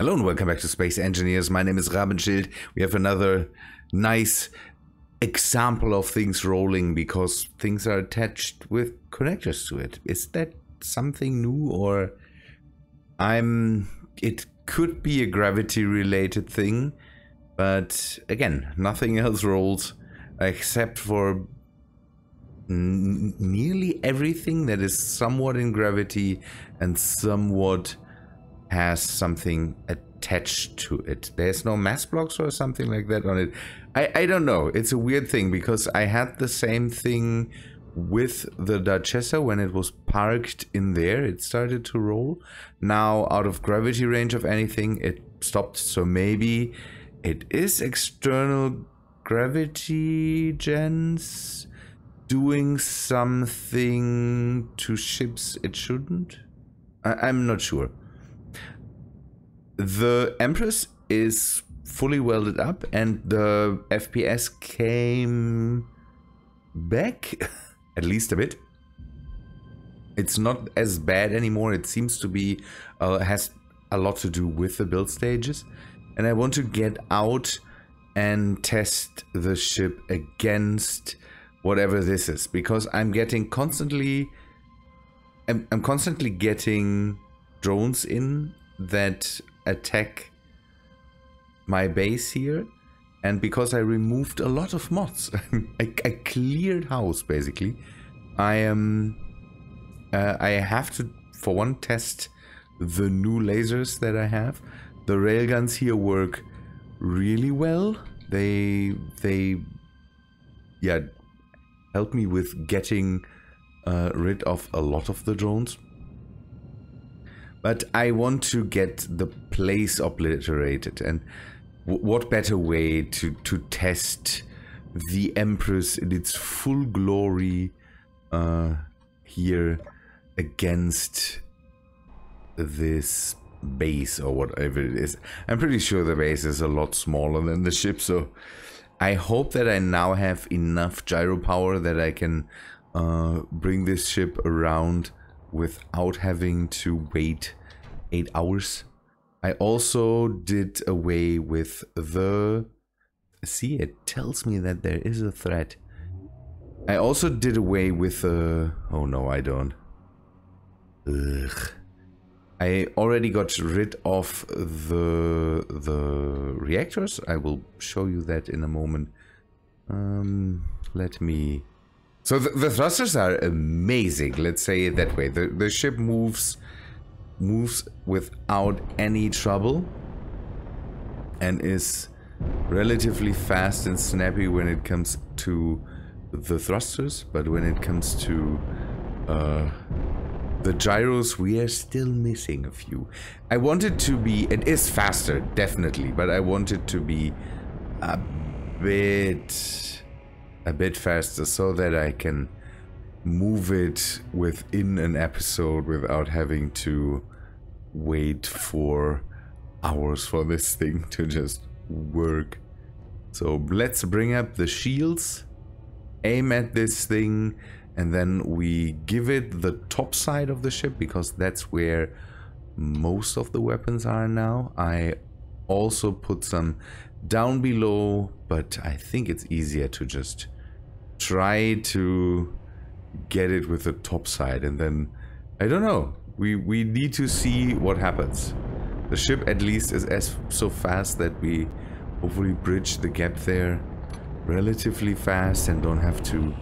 Hello and welcome back to Space Engineers. My name is Rabenschild. We have another nice example of things rolling because things are attached with connectors to it. Is that something new, or it could be a gravity related thing, but again, nothing else rolls except for nearly everything that is somewhat in gravity and somewhat has something attached to it. There's no mass blocks or something like that on it. I don't know. It's a weird thing because I had the same thing with the Duchessa when it was parked in there. It started to roll. Now, out of gravity range of anything, it stopped. So maybe it is external gravity gens doing something to ships it shouldn't. I'm not sure. The Empress is fully welded up and the FPS came back at least a bit. It's not as bad anymore. It seems to be has a lot to do with the build stages, and I want to get out and test the ship against whatever this is, because I'm getting constantly I'm constantly getting drones in that attack my base here, and because I removed a lot of mods, I cleared house basically. I have to, for one, test the new lasers that I have. The railguns here work really well. They yeah, help me with getting rid of a lot of the drones. But I want to get the place obliterated, and what better way to test the Empress in its full glory here against this base or whatever it is. I'm pretty sure the base is a lot smaller than the ship, so I hope that I now have enough gyro power that I can bring this ship around without having to wait 8 hours. I also did away with the... See, it tells me that there is a threat. I also did away with the... Oh no, I don't. Ugh. I already got rid of the reactors. I will show you that in a moment. Let me... So the thrusters are amazing, let's say it that way. The ship moves without any trouble and is relatively fast and snappy when it comes to the thrusters, but when it comes to the gyros, we are still missing a few. I want it to be, it is faster, definitely, but I want it to be a bit faster so that I can move it within an episode without having to wait for hours for this thing to just work. So let's bring up the shields, aim at this thing, and then we give it the top side of the ship because that's where most of the weapons are now. I also put some down below, but I think it's easier to just try to get it with the top side, and then I don't know, we need to see what happens. The ship at least is so fast that we hopefully bridge the gap there relatively fast and don't have to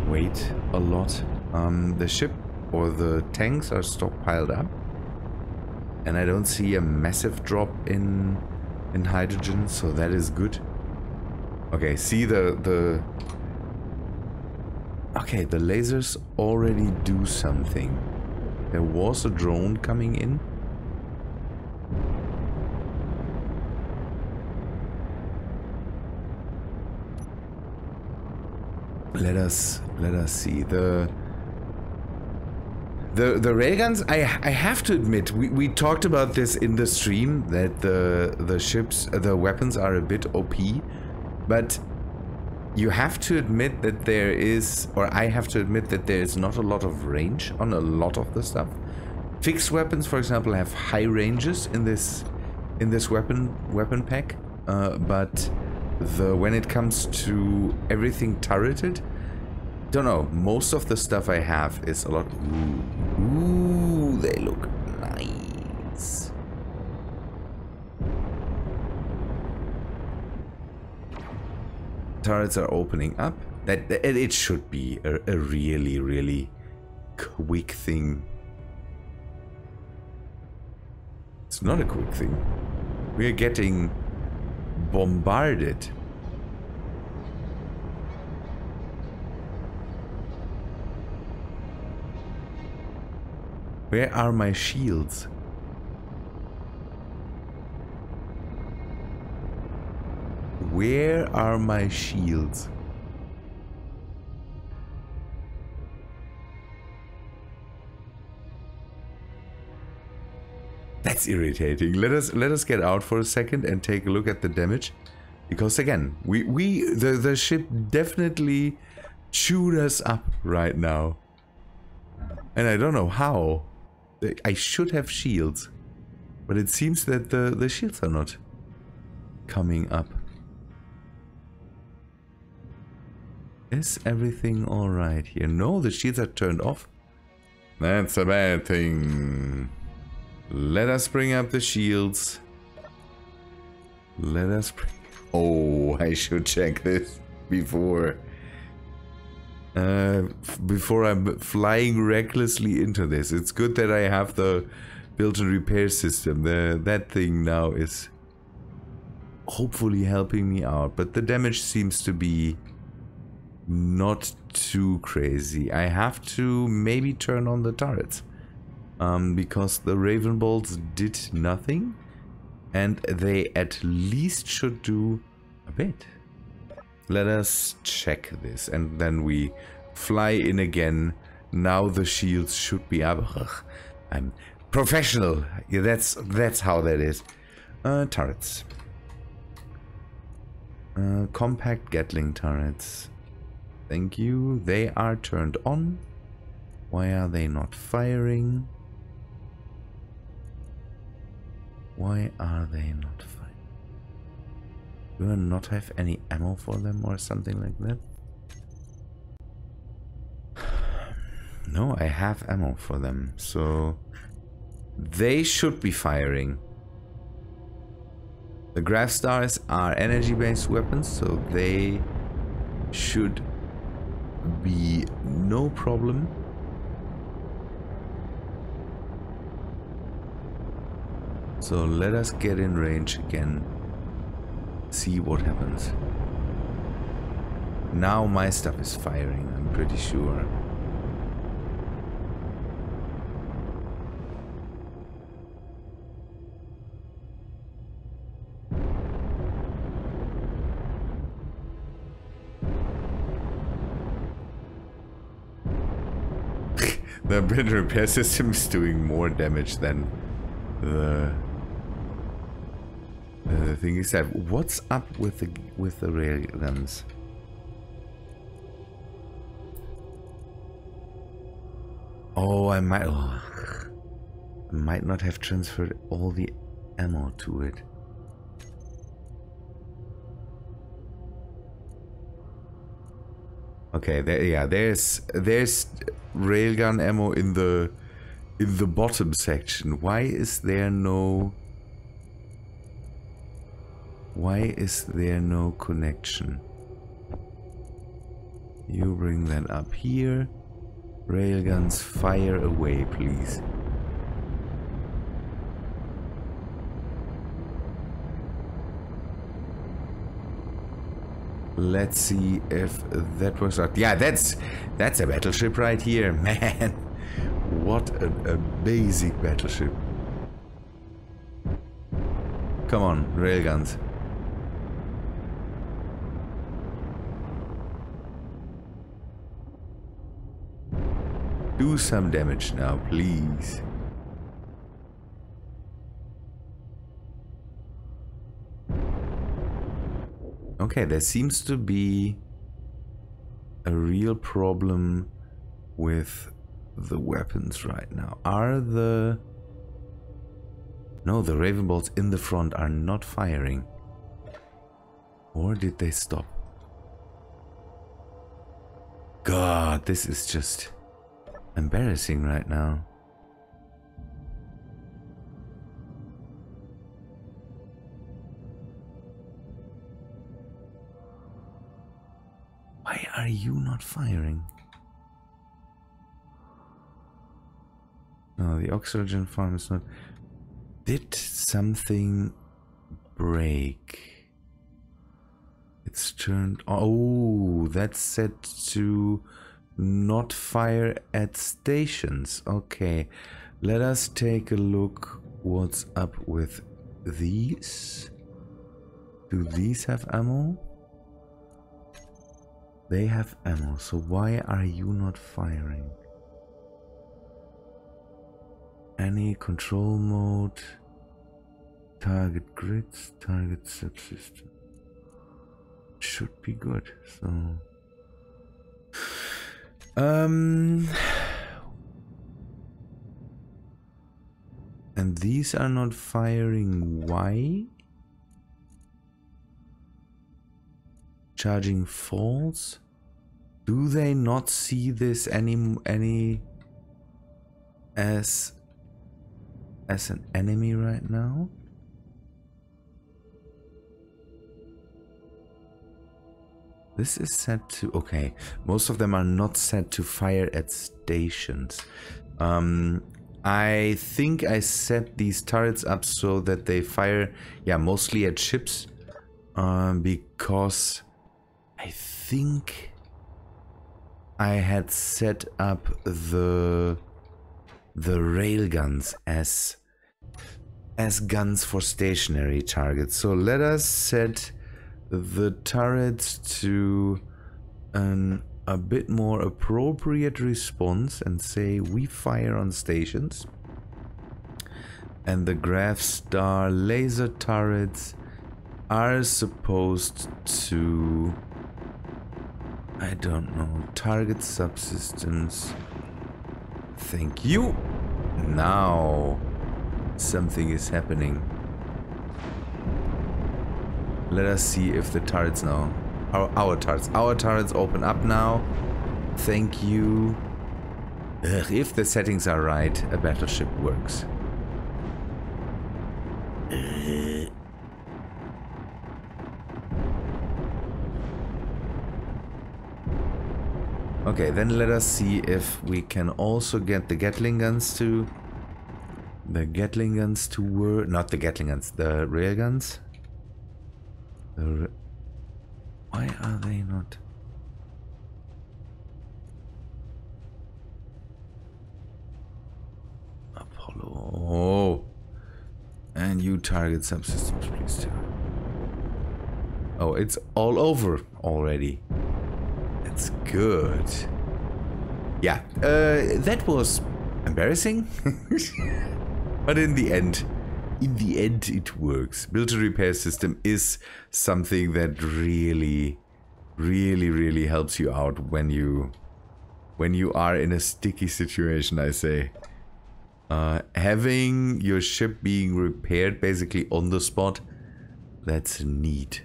wait a lot. The ship or the tanks are stockpiled up, and I don't see a massive drop in hydrogen, so that is good. Okay, see the okay, the lasers already do something. There was a drone coming in. Let us see the railguns. I have to admit, we talked about this in the stream that the weapons are a bit OP, but you have to admit that there is, or I have to admit that there is not a lot of range on a lot of the stuff. Fixed weapons, for example, have high ranges in this in this weapon pack, but when it comes to everything turreted, don't know. Most of the stuff I have is a lot. Ooh, they look nice. Turrets are opening up. That it should be a really, really quick thing. It's not a quick thing. We're getting bombarded. Where are my shields? Where are my shields? That's irritating. Let us get out for a second and take a look at the damage, because again, the ship definitely chewed us up right now, and I don't know how. I should have shields, but it seems that the shields are not coming up. Is everything all right here? No, the shields are turned off. That's a bad thing. Let us bring up the shields. Let us bring... Oh, I should check this before I'm flying recklessly into this. It's good that I have the built-in repair system. That thing now is hopefully helping me out, but the damage seems to be not too crazy. I have to maybe turn on the turrets. Because the Raven Bolts did nothing, and they at least should do a bit. Let us check this, and then we fly in again. Now the shields should be up. Ugh, I'm professional. Yeah, that's how that is. Turrets. Compact Gatling turrets. Thank you. They are turned on. Why are they not firing? Why are they not firing? Do I not have any ammo for them or something like that? No, I have ammo for them, so they should be firing. The Graph Stars are energy-based weapons, so they should be no problem. So let us get in range again. See what happens. Now my stuff is firing, I'm pretty sure. The build repair system is doing more damage than the thing is that. What's up with the rail guns? Oh, I might not have transferred all the ammo to it. Okay, there's railgun ammo in the bottom section. Why is there no connection? You bring that up here. Railguns, fire away, please. Let's see if that works out. Yeah, that's a battleship right here, man. What a basic battleship. Come on, railguns. Do some damage now, please. Okay, there seems to be a real problem with the weapons right now. Are the... No, the Raven bolts in the front are not firing. Or did they stop? God, this is just embarrassing right now. Why are you not firing? No, the oxygen farm is not... Did something break? It's turned... Oh, that's set to not fire at stations. Okay, let us take a look what's up with these. Do these have ammo? They have ammo, so why are you not firing? Any control mode, target grids, target subsystem. Should be good, so... And these are not firing, why? Charging false? Do they not see this any as an enemy right now? This is set to... Okay, most of them are not set to fire at stations. I think I set these turrets up so that they fire, yeah, mostly at ships. Because I think I had set up the railguns as guns for stationary targets. So let us set the turrets to a bit more appropriate response and say we fire on stations. And the Graph Star laser turrets are supposed to, I don't know, target subsystems. Thank you. Now something is happening. Let us see if the turrets now, our turrets open up now. Thank you. Ugh, if the settings are right, a battleship works. Okay, then let us see if we can also get the Gatling guns to... work. Not the Gatling guns, the railguns. Why are they not? Apollo. Oh. And you target subsystems, please too. Oh, it's all over already. That's good. Yeah, that was embarrassing. But in the end it works. Build to repair system is something that really helps you out when you are in a sticky situation, I say. Having your ship being repaired basically on the spot, that's neat.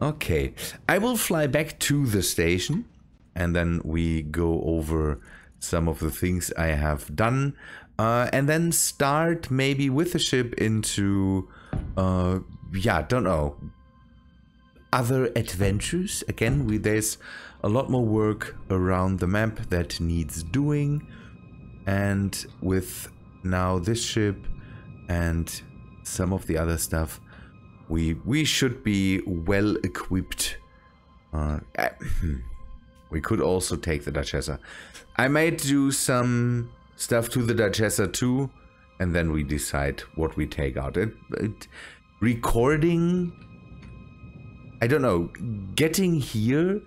Okay, I will fly back to the station and then we go over some of the things I have done. And then start maybe with the ship into, yeah, don't know, other adventures. Again, there's a lot more work around the map that needs doing. And with now this ship and some of the other stuff, we should be well equipped. We could also take the Duchessa. I might do some stuff to the Duchessa too, and then we decide what we take out. Recording, I don't know, getting here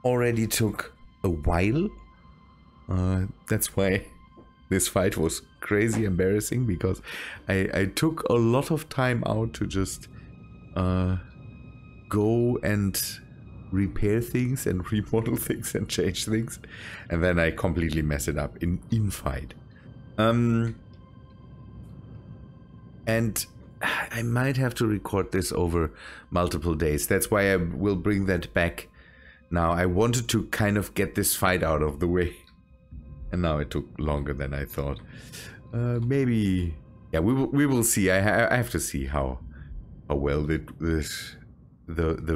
already took a while. That's why this fight was crazy embarrassing, because I took a lot of time out to just go and repair things and remodel things and change things, and then I completely mess it up in fight. And I might have to record this over multiple days. That's why I will bring that back now. I wanted to kind of get this fight out of the way. And now it took longer than I thought. Maybe... Yeah, we will see. I have to see how well the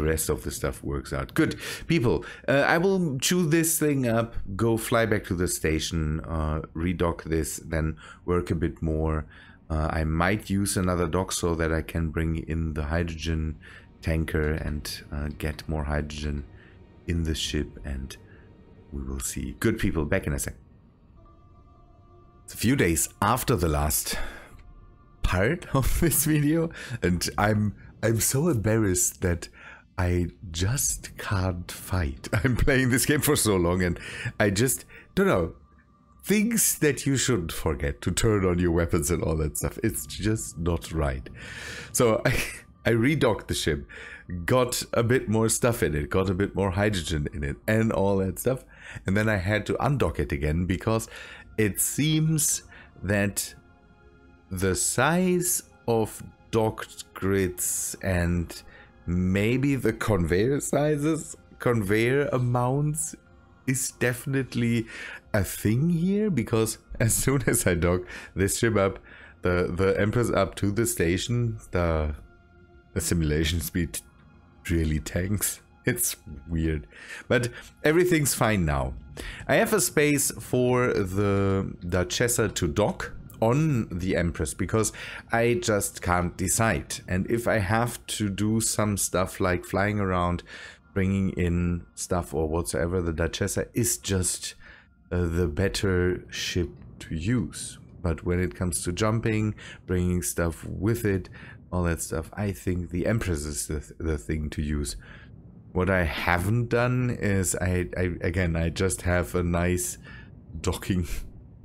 rest of the stuff works out. Good. People, I will chew this thing up, go fly back to the station, redock this, then work a bit more. I might use another dock so that I can bring in the hydrogen tanker and get more hydrogen in the ship, and we will see. Good people, back in a sec. It's a few days after the last part of this video, and I'm so embarrassed that I just can't fight. I'm playing this game for so long, and I just don't know. Things that you shouldn't forget, to turn on your weapons and all that stuff. It's just not right. So I redocked the ship, got a bit more stuff in it, got a bit more hydrogen in it, and all that stuff. And then I had to undock it again because it seems that the size of docked grids and maybe the conveyor sizes, conveyor amounts, is definitely a thing here, because as soon as I dock this ship up, the Empress up to the station, the simulation speed really tanks. It's weird, but everything's fine now. I have a space for the Duchessa to dock on the Empress because I just can't decide. And if I have to do some stuff like flying around, bringing in stuff or whatsoever, the Duchessa is just the better ship to use. But when it comes to jumping, bringing stuff with it, all that stuff, I think the Empress is the thing to use. What I haven't done is I just have a nice docking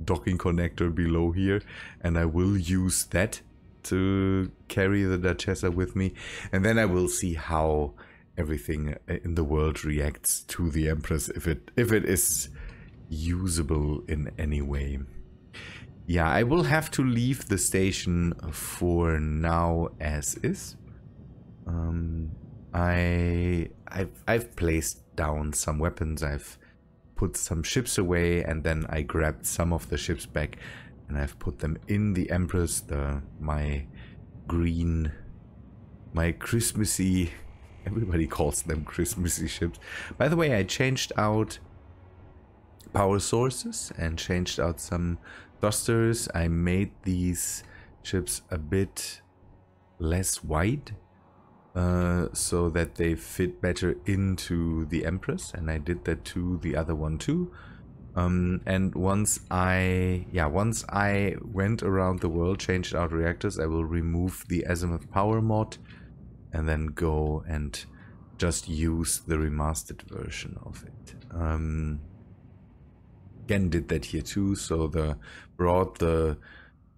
connector below here, and I will use that to carry the Duchessa with me, and then I will see how everything in the world reacts to the Empress, if it is usable in any way. Yeah, I will have to leave the station for now as is. I've placed down some weapons, I've put some ships away, and then I grabbed some of the ships back and I've put them in the Empress, my Christmassy, everybody calls them Christmassy ships. By the way, I changed out power sources and changed out some thrusters. I made these ships a bit less wide, so that they fit better into the Empress, and I did that to the other one too. And once I went around the world, changed out reactors, I will remove the azimuth power mod and then go and just use the remastered version of it. Again, did that here too, so brought the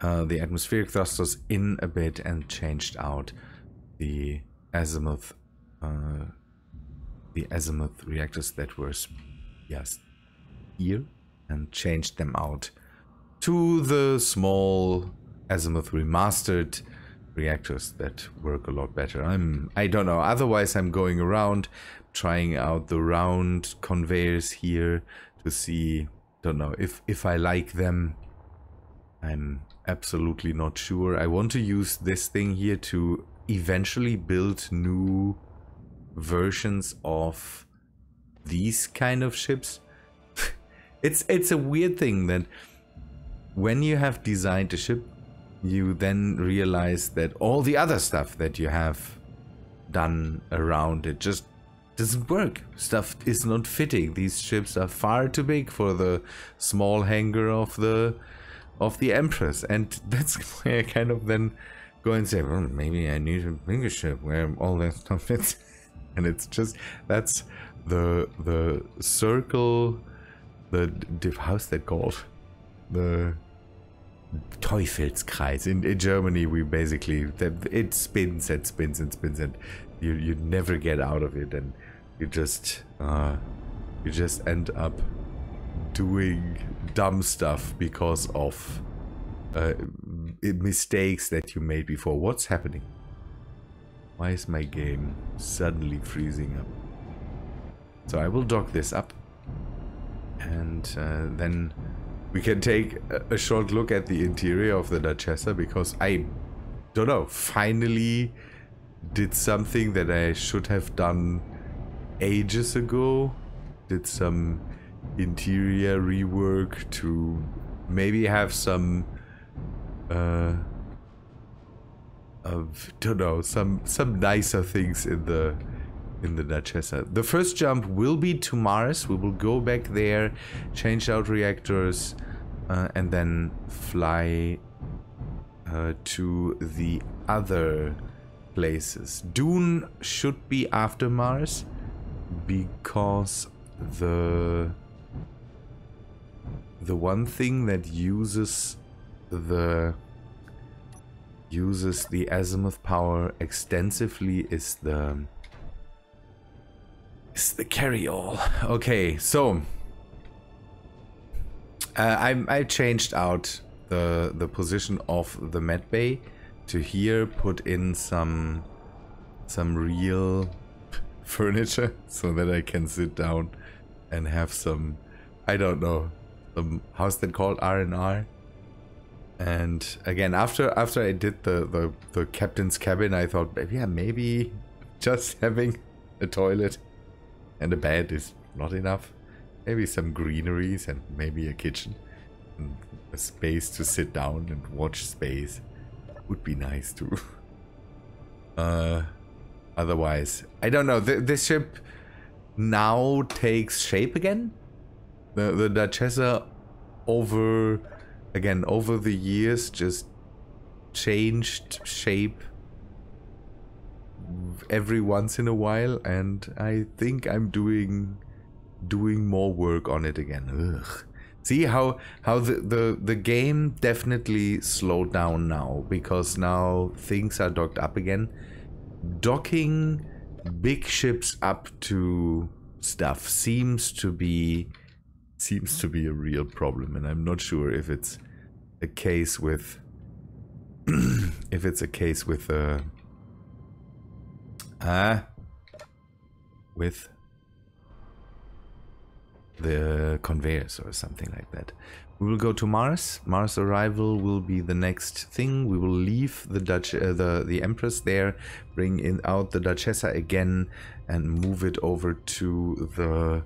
atmospheric thrusters in a bit and changed out the azimuth reactors that were here, and changed them out to the small azimuth remastered reactors that work a lot better. I don't know, otherwise I'm going around trying out the round conveyors here to see, don't know if I like them. I'm absolutely not sure. I want to use this thing here to eventually build new versions of these kind of ships. It's a weird thing that when you have designed a ship, you then realize that all the other stuff that you have done around it just doesn't work. Stuff is not fitting. These ships are far too big for the small hangar of the Empress, and that's why I kind of then go and say, well, maybe I need a bigger ship where all that stuff fits. And it's just, that's the circle, how's that called? The Teufelskreis. In Germany, we basically, it spins and spins and spins, and you never get out of it, and you just end up doing dumb stuff because of mistakes that you made before. What's happening? Why is my game suddenly freezing up? So I will dock this up, and then we can take a short look at the interior of the Duchessa, because I don't know, finally did something that I should have done ages ago. Did some interior rework to maybe have some don't know, some nicer things in the Duchessa. The first jump will be to Mars. We will go back there, change out reactors, and then fly to the other places. Dune should be after Mars, because the one thing that uses the azimuth power extensively is the carry-all. Okay, so I changed out the position of the med bay to here, put in some real furniture so that I can sit down and have some, I don't know, how's that called, R&R. And again, after I did the captain's cabin, I thought, yeah, maybe just having a toilet and a bed is not enough. Maybe some greeneries and maybe a kitchen and a space to sit down and watch space would be nice too. Otherwise, I don't know. This ship now takes shape again. The Duchessa over the years just changed shape every once in a while, and I think I'm doing more work on it again. Ugh. See how the game definitely slowed down now, because now things are docked up again. Docking big ships up to stuff seems to be a real problem, and I'm not sure if it's a case with with the conveyors or something like that. We will go to Mars. Mars arrival will be the next thing. We will leave the the Empress there, bring out the Duchessa again, and move it over to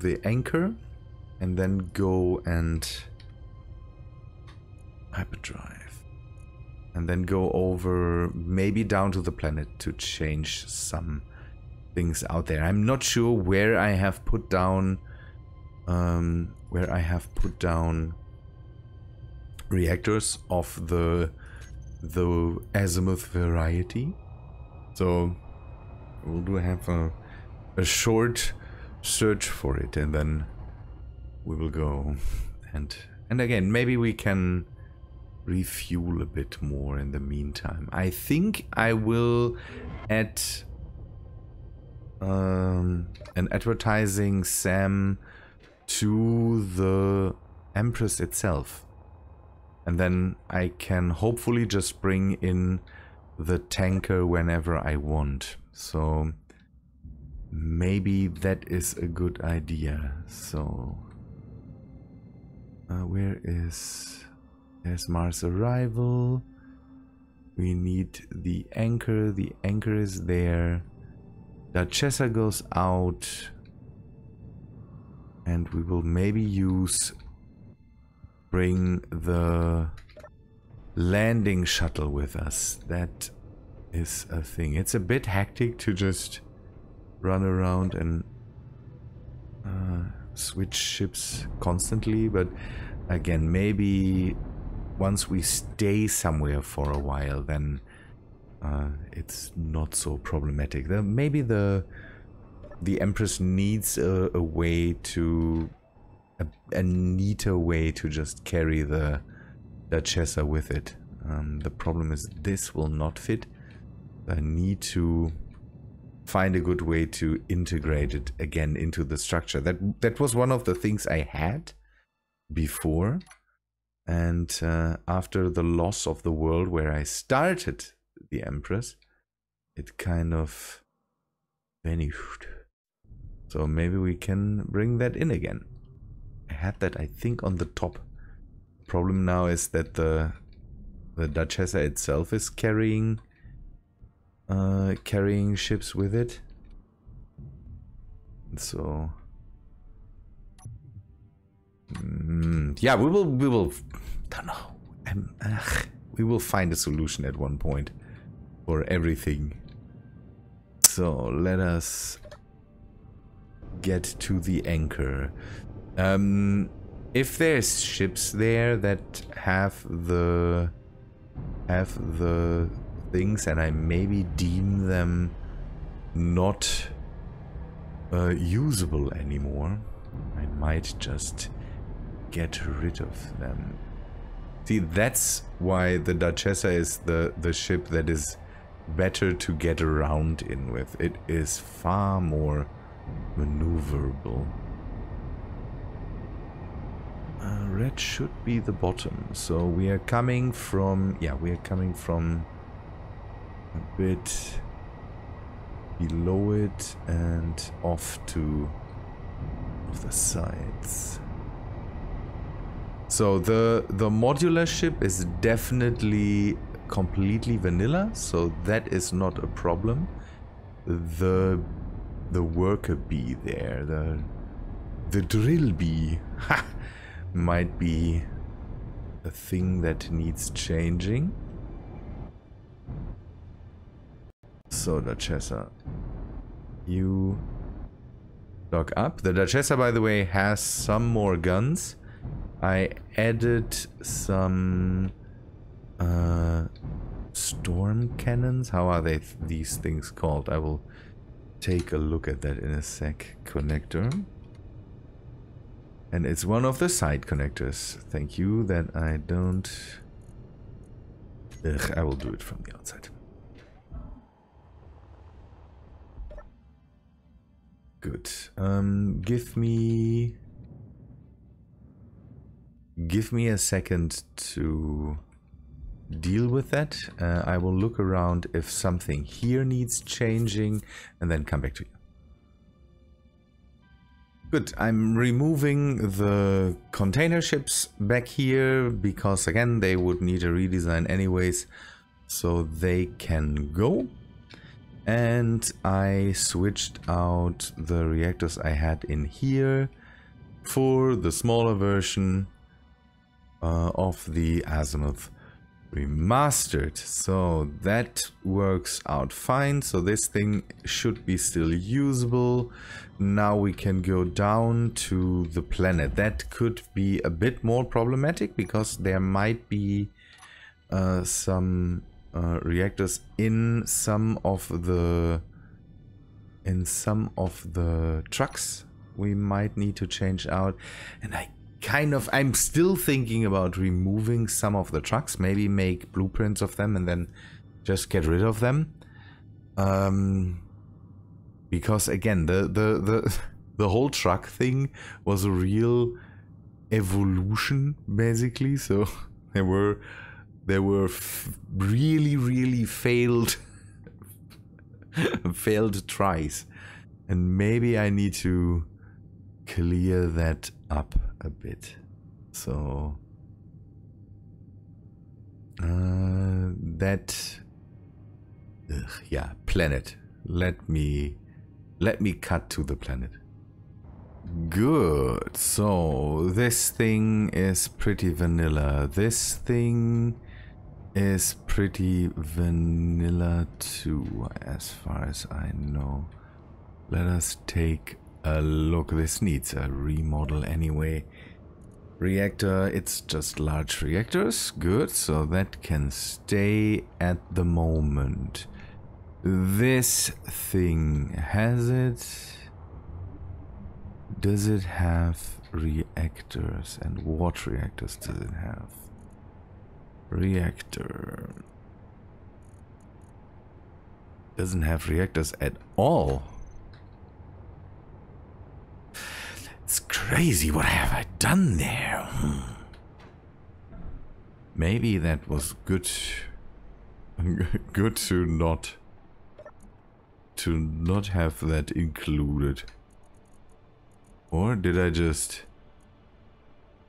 the anchor, and then go and hyperdrive, and then go over maybe down to the planet to change some things out there. I'm not sure where I have put down reactors of the azimuth variety, so we'll have a short search for it, and then we will go and again, maybe we can refuel a bit more in the meantime. I think I will add an advertising SAM to the Empress itself, and then I can hopefully just bring in the tanker whenever I want. So maybe that is a good idea. So there's Mars arrival. We need the anchor. The anchor is there. Duchessa goes out, and we will maybe bring the landing shuttle with us. That is a thing. It's a bit hectic to just run around and switch ships constantly, but again, maybe once we stay somewhere for a while, then it's not so problematic. Maybe the Empress needs a way to a neater way to just carry the Duchessa with it. The problem is this will not fit. I need to find a good way to integrate it again into the structure. That was one of the things I had before. And after the loss of the world where I started the Empress, it kind of vanished. So maybe we can bring that in again. I had that, I think, on the top. Problem now is that the Duchessa itself is carrying ships with it. So yeah, we will don't know. We will find a solution at one point for everything. So let us get to the anchor. If there's ships there that have the things and I maybe deem them not usable anymore, I might just get rid of them. See, that's why the Duchessa is the ship that is better to get around in with. It is far more maneuverable. Red should be the bottom, so we are coming from, yeah, we are coming from a bit below it and off to the sides. So the modular ship is definitely completely vanilla, so that is not a problem. The worker bee there, the drill bee, might be a thing that needs changing. So Duchessa, you dock up. The Duchessa, by the way, has some more guns. I added some storm cannons. How are these things called? I will take a look at that in a sec. Connector. And it's one of the side connectors. Thank you that I don't... Ugh, I will do it from the outside. Good. Give me a second to deal with that. I will look around if something here needs changing and then come back to you. Good, I'm removing the container ships back here because again they would need a redesign anyways, so they can go. And I switched out the reactors I had in here for the smaller version of the Azimuth Remastered. So that works out fine. So this thing should be still usable. Now we can go down to the planet. That could be a bit more problematic because there might be some reactors in some of the trucks we might need to change out, and I'm still thinking about removing some of the trucks, maybe make blueprints of them and then just get rid of them. Because again, the whole truck thing was a real evolution basically. So there were really failed tries, and maybe I need to clear that up a bit. So yeah, planet. Let me cut to the planet. Good. So this thing is pretty vanilla. This thing is pretty vanilla too, as far as I know. Let us take a look. This needs a remodel anyway. Reactor, it's just large reactors. Good, so that can stay at the moment. This thing, has it? Does it have reactors? And what reactors does it have? Reactor. Doesn't have reactors at all. It's crazy. crazy. What have I done there? Maybe that was good. Good to not have that included. Or did I just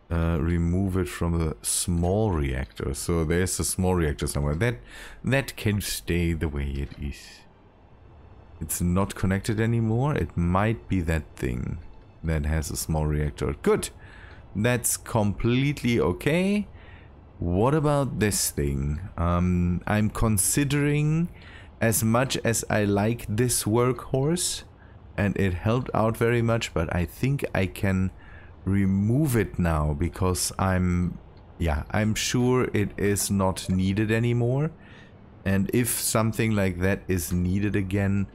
remove it from the small reactor? So there's a small reactor somewhere. That can stay the way it is. It's not connected anymore. It might be that thing that has a small reactor. Good. That's completely okay. What about this thing? I'm considering, as much as I like this workhorse, and it helped out very much, but I think I can remove it now because I'm sure it is not needed anymore. And if something like that is needed again,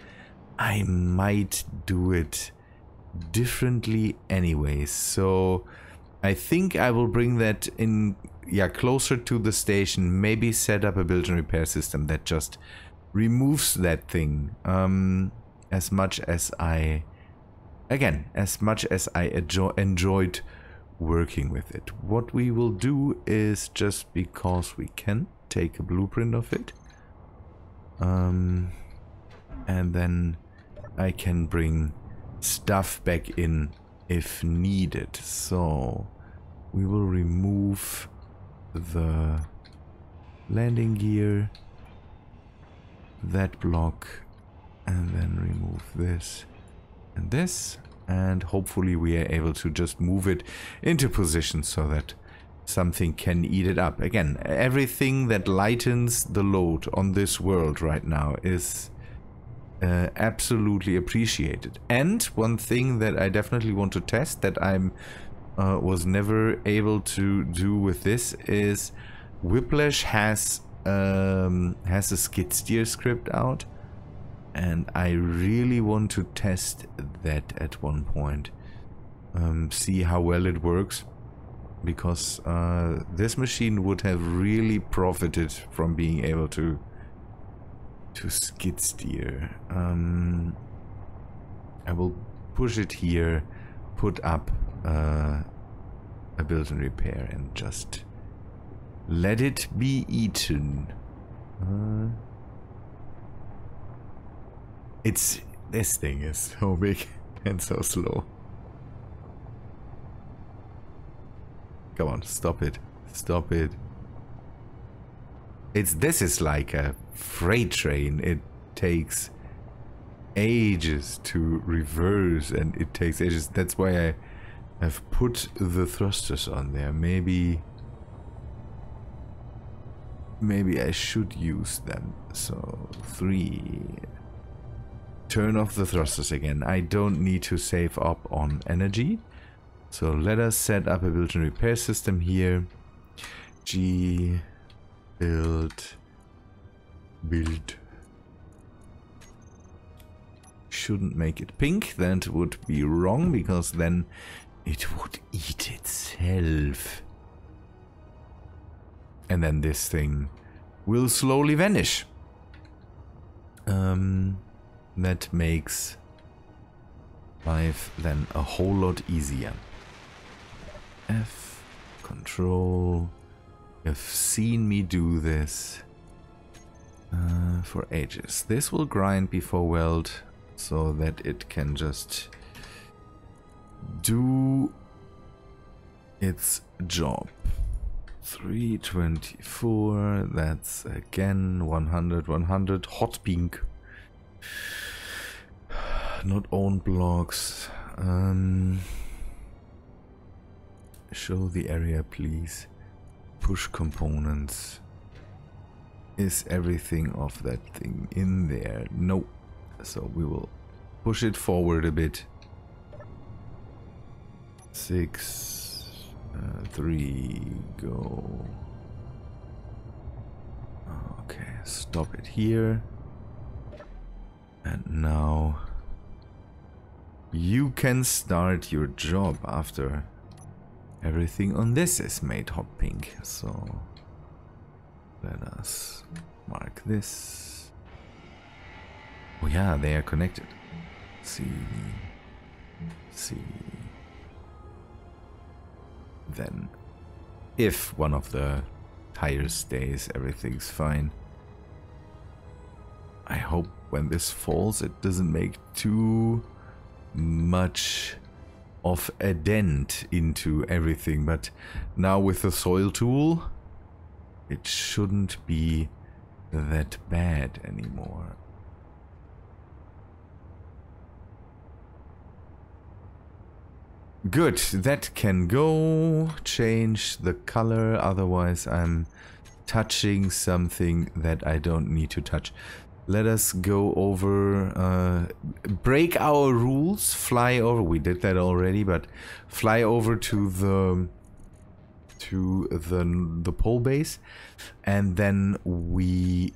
I might do it differently anyway. So I think I will bring that in, closer to the station. Maybe set up a build and repair system that just removes that thing. As much as I enjoyed working with it. What we will do is, just because we can, take a blueprint of it. And then I can bring stuff back in if needed. So we will remove the landing gear, that block, and then remove this and this, and hopefully we are able to just move it into position so that something can eat it up. Again, everything that lightens the load on this world right now is absolutely appreciated. And one thing that I definitely want to test that I'm was never able to do with this is Whiplash has a skid steer script out, and I really want to test that at one point. See how well it works, because this machine would have really profited from being able to skid steer. I will push it here, put up a build and repair, and just let it be eaten. This thing is so big and so slow. Come on, stop it. Stop it. This is like a freight train. It takes ages to reverse, and it takes ages. That's why I have put the thrusters on there. Maybe I should use them. So 3. Turn off the thrusters again. I don't need to save up on energy. So let us set up a build and repair system here. G build. Shouldn't make it pink. That would be wrong, because then it would eat itself. And then this thing will slowly vanish. That makes life then a whole lot easier. F, control. You've seen me do this for ages. This will grind before weld, so that it can just do its job. 324, that's again 100, 100. Hot pink. Not own blocks. Show the area, please. Push components. Is everything of that thing in there? No. So we will push it forward a bit. 6, 3, go. Okay, stop it here. And now you can start your job after everything on this is made hot pink. So let us mark this. Oh yeah, they are connected. C, C, then. If one of the tires stays, everything's fine. I hope when this falls it doesn't make too much of a dent into everything, but now with the soil tool it shouldn't be that bad anymore. Good, that can go. Change the color, otherwise I'm touching something that I don't need to touch. Let us go over, break our rules, fly over, we did that already, but fly over to the pole base, and then we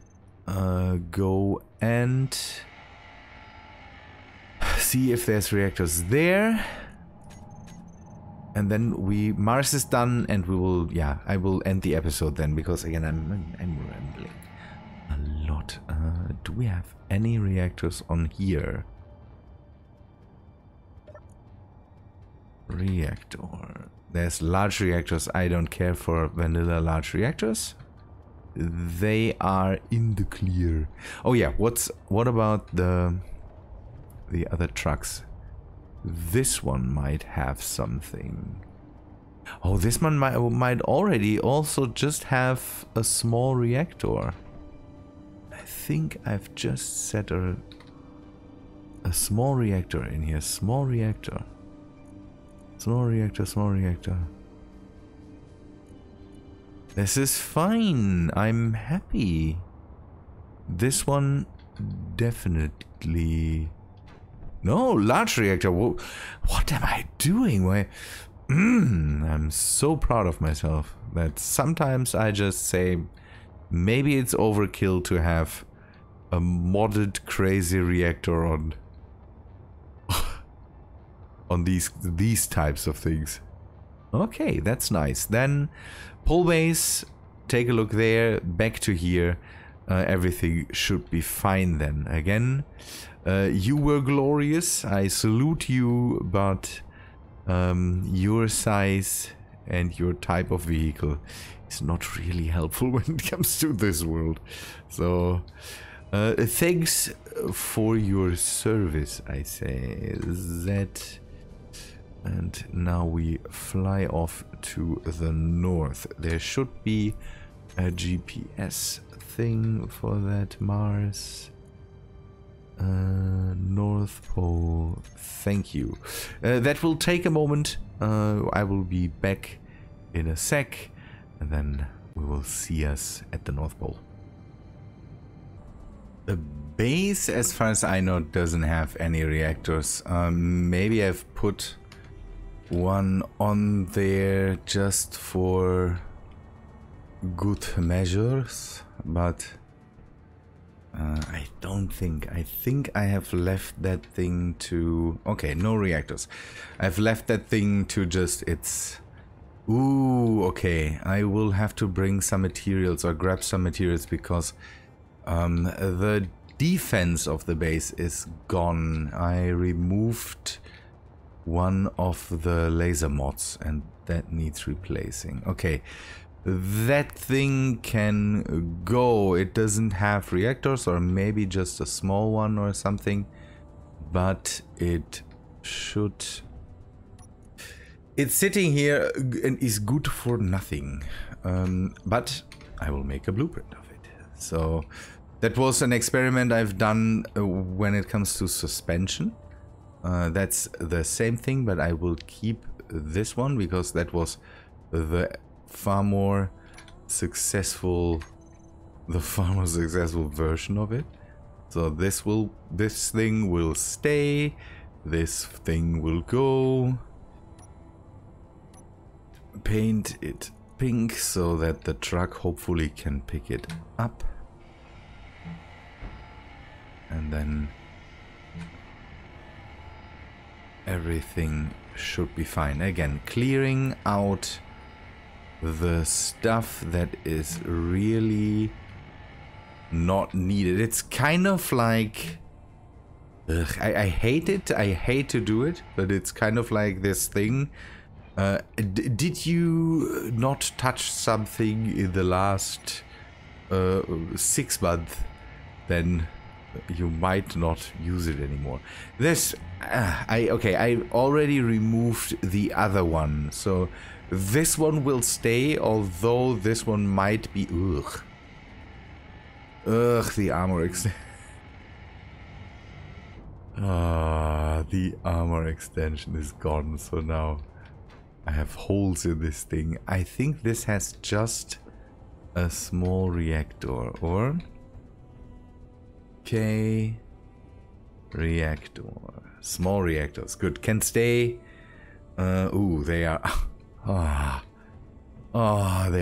go and see if there's reactors there. And then Mars is done, and we will, yeah, I will end the episode then, because again I'm rambling a lot. Do we have any reactors on here? Reactor. There's large reactors. I don't care for vanilla large reactors. They are in the clear. Oh yeah, what about the other trucks? This one might have something. Oh, this one might already also just have a small reactor. I think I've just set a small reactor in here. Small reactor. Small reactor, small reactor. This is fine. I'm happy. This one definitely... No, large reactor. What am I doing? Why? I'm so proud of myself that sometimes I just say maybe it's overkill to have a modded crazy reactor on these types of things. Okay, that's nice. Then pole base, take a look there, back to here. Everything should be fine then. Again, you were glorious. I salute you, but your size and your type of vehicle is not really helpful when it comes to this world. So, thanks for your service, I say. That. And now we fly off to the north. There should be a GPS thing for that. Mars. North Pole. Thank you. That will take a moment. I will be back in a sec. And then we will see us at the North Pole. The base, as far as I know, doesn't have any reactors. Maybe I've put one on there just for good measures, but I don't think. I think I have left that thing to... Okay, no reactors. I've left that thing to just its... Ooh, okay. I will have to bring some materials or grab some materials because the defense of the base is gone. I removed one of the laser mods and that needs replacing. Okay, that thing can go. It doesn't have reactors, or maybe just a small one or something, but it should... It's sitting here and is good for nothing, but I will make a blueprint of it. So that was an experiment I've done when it comes to suspension. That's the same thing, but I will keep this one because that was the far more successful version of it. So this thing will stay, this thing will go. Paint it pink so that the truck hopefully can pick it up. And then everything should be fine. Again, clearing out the stuff that is really not needed. It's kind of like... I hate it. I hate to do it, but it's kind of like this thing Did you not touch something in the last 6 months? Then you might not use it anymore. This, I already removed the other one, so this one will stay, although this one might be, the armor the armor extension is gone, so now I have holes in this thing. I think this has just a small reactor, or... Okay, reactor, small reactors, good, can stay. Ooh, they are, they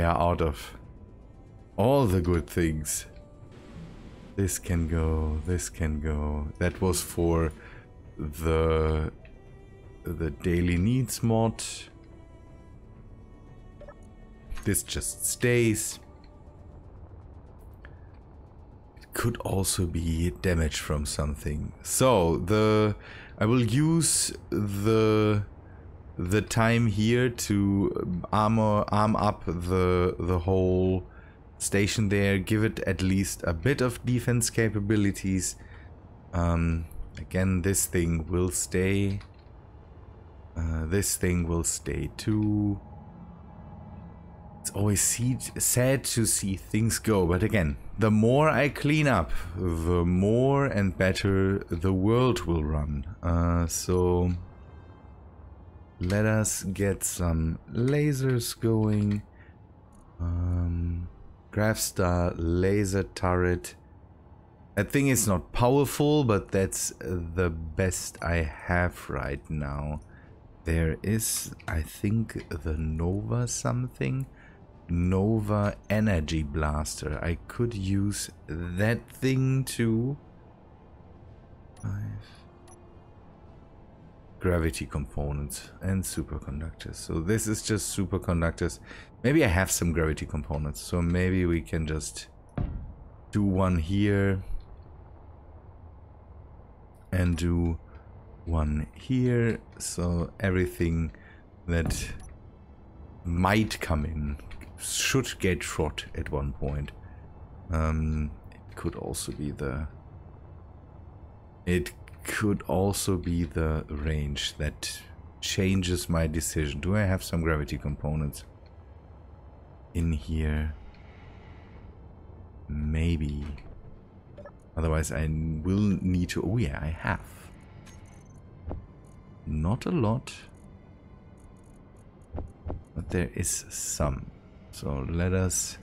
are out of all the good things. This can go, this can go. That was for the daily needs mod. This just stays. Could also be damage from something. So I will use the time here to arm up the whole station there, give it at least a bit of defense capabilities. Again, this thing will stay. This thing will stay too. It's always sad to see things go, but again, the more I clean up, the more and better the world will run. So let us get some lasers going. Grafstar laser turret. That thing is not powerful, but that's the best I have right now. There is, I think, the Nova something. Nova energy blaster. I could use that thing too. 5 gravity components and superconductors. So this is just superconductors. Maybe I have some gravity components, so maybe we can just do one here and do one here, so everything that might come in should get shot at one point. It could also be the range that changes my decision. Do I have some gravity components in here? Maybe. Otherwise I will need to... Oh yeah, I have. Not a lot, but there is some. So let us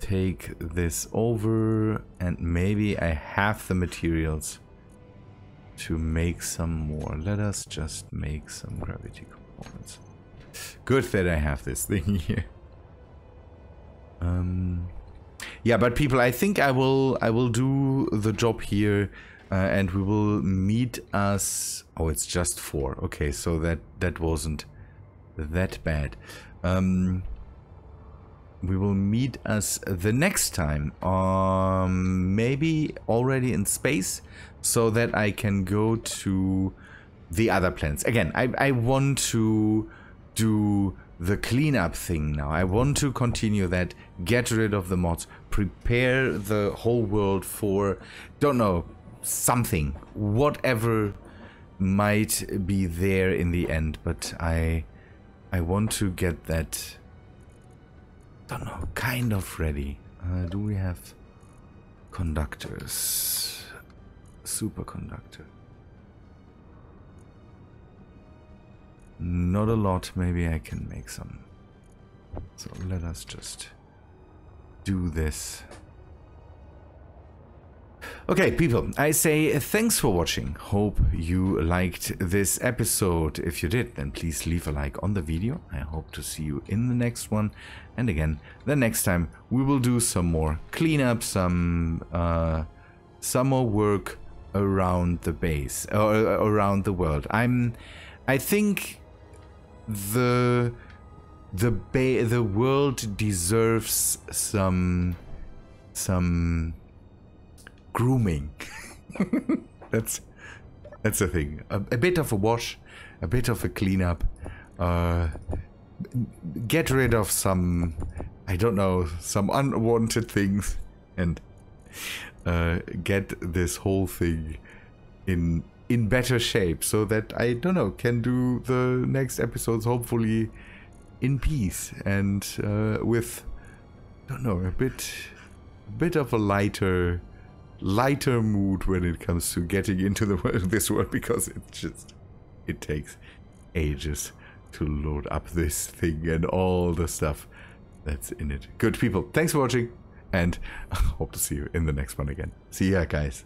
take this over, and maybe I have the materials to make some more. Let us just make some gravity components. Good that I have this thing here. Yeah, but people, I think I will do the job here, and we will meet us. Oh, it's just 4. Okay, so that wasn't that bad. We will meet us the next time, maybe already in space, so that I can go to the other planets. Again, I want to do the cleanup thing now. I want to continue that, get rid of the mods, prepare the whole world for, don't know, something, whatever might be there in the end, but I want to get that, don't know, kind of ready. Do we have conductors? Superconductor. Not a lot, maybe I can make some. So let us just do this. Okay, people, I say thanks for watching. Hope you liked this episode. If you did, then please leave a like on the video. I hope to see you in the next one. And again, the next time we will do some more cleanup, some more work around the base, or around the world. I think the world deserves some grooming. that's the thing. A bit of a wash, a bit of a cleanup. get rid of some, I don't know, some unwanted things, and get this whole thing in better shape, so that, I don't know, can do the next episodes hopefully in peace and with, I don't know, a bit of a lighter mood when it comes to getting into this world, because it takes ages to load up this thing and all the stuff that's in it. Good people, thanks for watching, and I hope to see you in the next one again. See ya, guys.